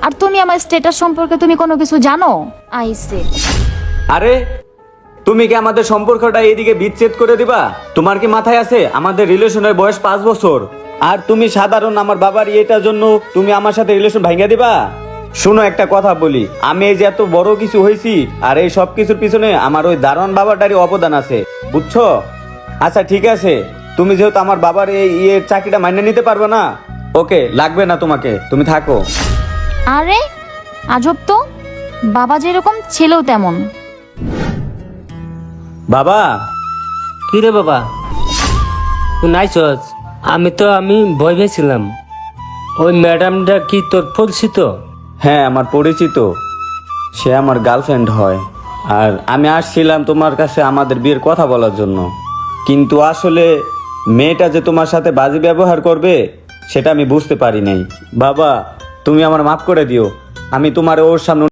আর তুমি আমার স্ট্যাটাস সম্পর্কে তুমি কোনো কিছু জানো? আইসে আরে তুমি কি আমাদের সম্পর্কটা এইদিকে বিচ্ছেদ করে দিবা? তোমার কি মাথায় আছে আমাদের রিলেশনের বয়স 5 বছর? আর তুমি সাধারণ আমার বাবার এটার জন্য তুমি আমার সাথে রিলেশন ভাঙিয়ে দিবা? শোনো, একটা কথা বলি, আমি এই যে এত বড় কিছু হয়েছি আর এই সব কিছুর পিছনে আমার ওই দারোয়ান বাবাটারই অবদান আছে, বুঝছো? আচ্ছা ঠিক আছে, তুমি যেহেতু আমার বাবার এই চাকরিটা মাইনে নিতে পারবে না, ওকে, লাগবে না তোমাকে, তুমি থাকো। আরে আজব তো, বাবা যেরকম ছেলেও তেমন। বাবা, কি রে বাবা, তুই নাইছস? আমি ভয় পেয়েছিলাম। ওই ম্যাডামটা কি তোর পরিচিত? হ্যাঁ আমার পরিচিত, সে আমার গার্লফ্রেন্ড হয়। আর আমি আসছিলাম তোমার কাছে আমাদের বিয়ের কথা বলার জন্য, কিন্তু আসলে মেয়েটা যে তোমার সাথে বাজে ব্যবহার করবে সেটা আমি বুঝতে পারি নাই। বাবা, তুমি আমার মাফ করে দিও, আমি তোমার ওর সামনে